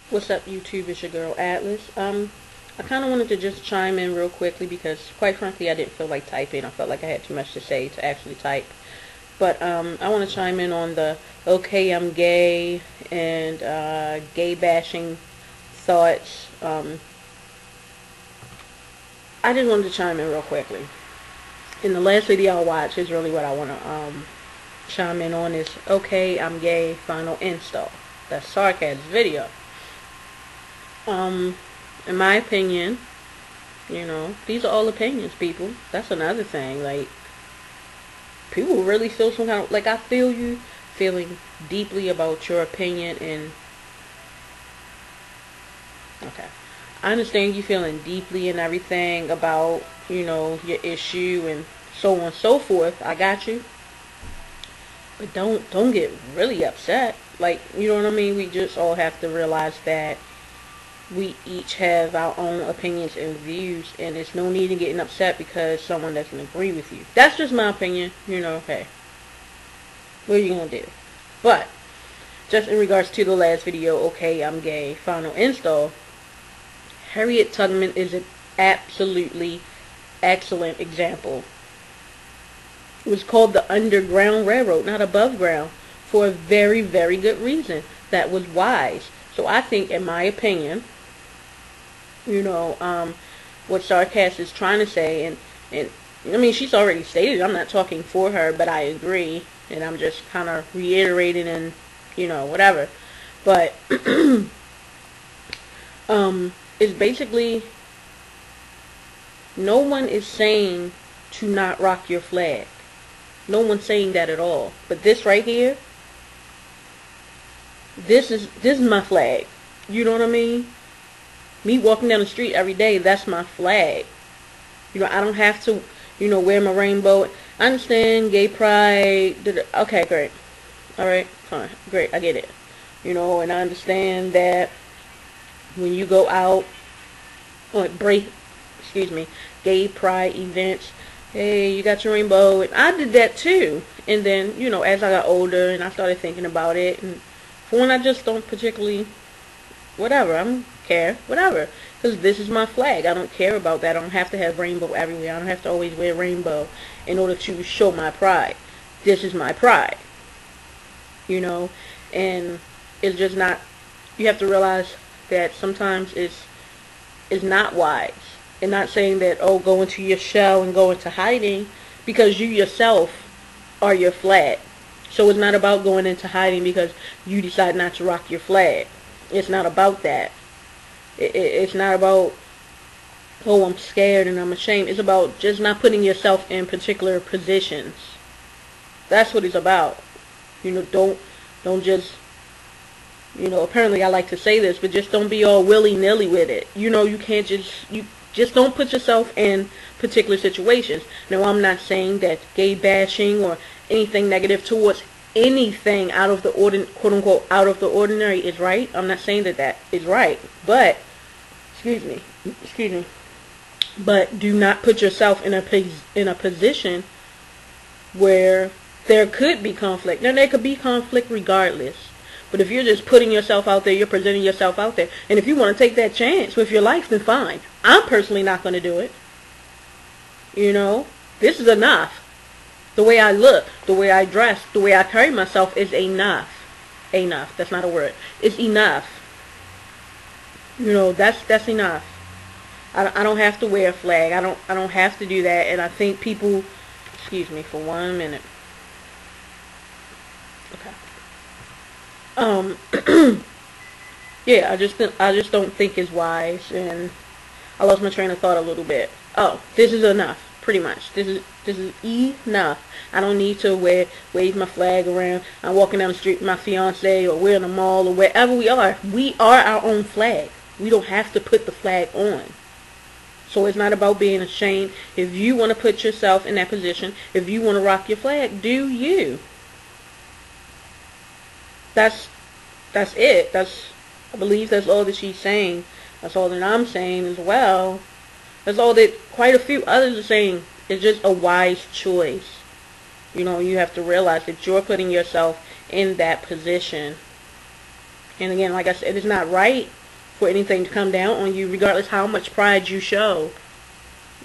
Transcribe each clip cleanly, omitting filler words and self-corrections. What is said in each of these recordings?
What's up, YouTube? It's your girl Atlas. I kind of wanted to just chime in real quickly because, quite frankly, I didn't feel like typing. I felt like I had too much to say to actually type. But I want to chime in on the "okay, I'm gay" and gay bashing thoughts. I just wanted to chime in real quickly. In the last video I watched is really what I want to chime in on is "okay, I'm gay" final install. That's Sarkaz's video. In my opinion, these are all opinions, people. That's another thing. Like, people really feel some kind of, like, I feel you feeling deeply about your opinion, and, okay, I understand you feeling deeply and everything about, your issue and so on and so forth. I got you. But don't get really upset. Like, you know what I mean? We just all have to realize that we each have our own opinions and views, and there's no need in getting upset because someone doesn't agree with you. That's just my opinion. Hey, what are you gonna do? But just in regards to the last video, "okay, I'm gay" final install, Harriet Tubman is an absolutely excellent example. It was called the Underground Railroad, not above ground, for a very, very good reason. That was wise. So I think, in my opinion, what Sarkaz is trying to say, and I mean, she's already stated, I'm not talking for her, but I agree, and I'm just kind of reiterating and, whatever. But, it's basically, no one is saying to not rock your flag. No one's saying that at all. But this right here, this is my flag. You know what I mean? Me walking down the street every day, that's my flag. I don't have to, wear my rainbow. I understand gay pride. Okay, great. Alright, fine. Great, I get it. And I understand that when you go out on gay pride events, hey, you got your rainbow. And I did that too. And then, as I got older and I started thinking about it, and for one, I just don't particularly, whatever, I don't care, whatever, because this is my flag. I don't care about that. I don't have to have rainbow everywhere. I don't have to always wear rainbow in order to show my pride. This is my pride, and it's just not, you have to realize that sometimes it's not wise. And not saying that, oh, go into your shell and go into hiding, because you yourself are your flag. So it's not about going into hiding because you decide not to rock your flag. It's not about that. It's not about, oh, I'm scared and I'm ashamed. It's about just not putting yourself in particular positions. That's what it's about. Don't just, apparently I like to say this, but just don't be all willy-nilly with it. You can't just don't put yourself in particular situations. Now, I'm not saying that gay bashing or anything negative towards anything out of the quote-unquote out of the ordinary is right. I'm not saying that is right. But, excuse me. But do not put yourself in a position where there could be conflict. Now, there could be conflict regardless. But if you're just putting yourself out there, you're presenting yourself out there. And if you want to take that chance with your life, then fine. I'm personally not going to do it. This is enough. The way I look, the way I dress, the way I carry myself is enough. Enough. That's not a word. It's enough. That's enough. I don't have to wear a flag. I don't have to do that. And I think people, excuse me for 1 minute. Okay. Yeah, I just don't think it's wise, and I lost my train of thought a little bit. Oh, this is enough, pretty much. This is enough. I don't need to wave my flag around. I'm walking down the street with my fiance, or we're in the mall, or wherever we are. We are our own flag. We don't have to put the flag on. So it's not about being ashamed. If you want to put yourself in that position, if you want to rock your flag, do you. That's it. I believe that's all that she's saying. That's all that I'm saying as well. That's all that quite a few others are saying. It's just a wise choice. You have to realize that you're putting yourself in that position. And again, like I said, it's not right. for anything to come down on you, regardless how much pride you show.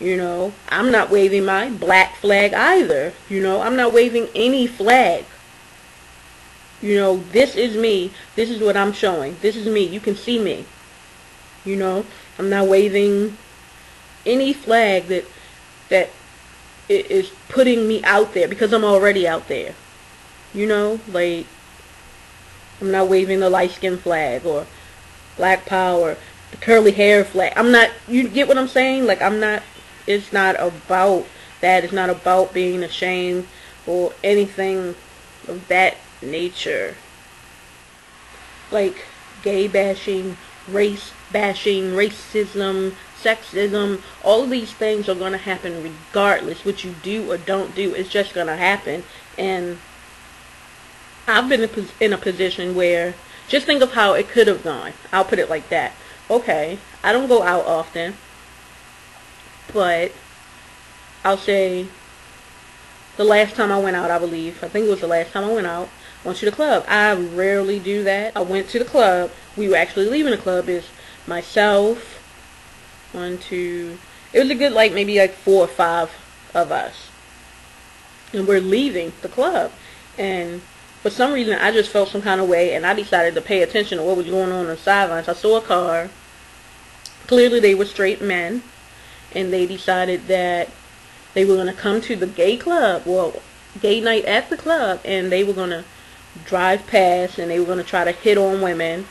You know, I'm not waving my black flag either. You know, I'm not waving any flag. You know, this is me. This is what I'm showing. This is me. You can see me. You know, I'm not waving any flag that is putting me out there, because I'm already out there. You know, like, I'm not waving the light skin flag or black power, the curly hair flag. I'm not, you get what I'm saying? Like, I'm not, it's not about that. It's not about being ashamed or anything of that nature. Like, gay bashing, race bashing, racism, sexism, all of these things are going to happen regardless what you do or don't do. It's just going to happen. And I've been in a position where, just think of how it could have gone. I'll put it like that. Okay, I don't go out often, but I'll say the last time I went out, I think it was the last time I went out, I went to the club. I rarely do that. I went to the club. We were actually leaving the club. Is myself, it was a good, like, maybe like 4 or 5 of us. And we're leaving the club. And for some reason, I just felt some kind of way, and I decided to pay attention to what was going on the sidelines. I saw a car. Clearly, they were straight men, and they decided that they were going to come to the gay club, well, gay night at the club, and they were going to drive past, and they were going to try to hit on women.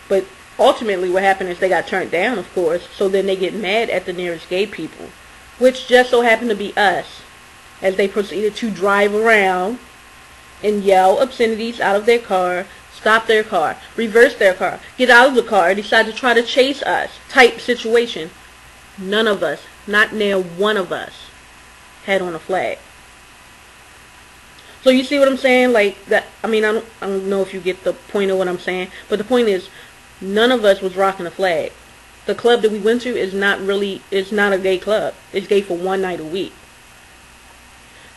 But ultimately, what happened is they got turned down, of course, so then they get mad at the nearest gay people, which just so happened to be us, as they proceeded to drive around and yell obscenities out of their car, stop their car, reverse their car, get out of the car, and decide to try to chase us type situation. None of us, not near one of us, had on a flag. So you see what I'm saying? Like, that, I mean, I don't know if you get the point of what I'm saying, but the point is, none of us was rocking a flag. The club that we went to is not a gay club. It's gay for one night a week.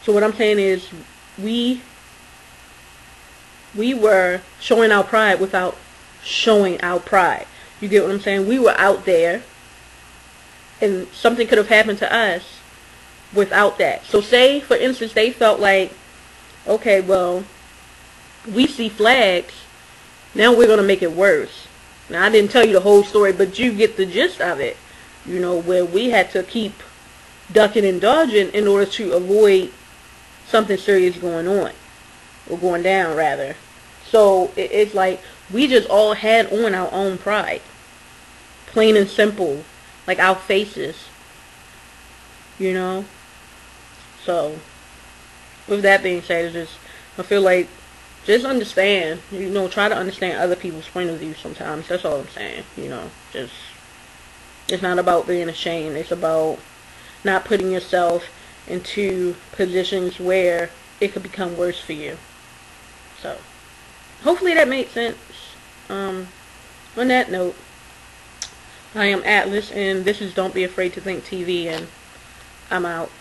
So what I'm saying is, we were showing our pride without showing our pride. You get what I'm saying? We were out there, and something could have happened to us without that. So say, for instance, they felt like, okay, well, we see flags, now we're going to make it worse. Now, I didn't tell you the whole story, but you get the gist of it. You know, where we had to keep ducking and dodging in order to avoid something serious going on. Or going down, rather. So, it's like, we just all had on our own pride. Plain and simple. Like, our faces. You know? So, with that being said, I feel like, just understand, you know, try to understand other people's point of view sometimes. That's all I'm saying, you know. Just, it's not about being ashamed. It's about not putting yourself into positions where it could become worse for you. So, hopefully that made sense. On that note, I am Atlas, and this is Don't Be Afraid to Think TV, and I'm out.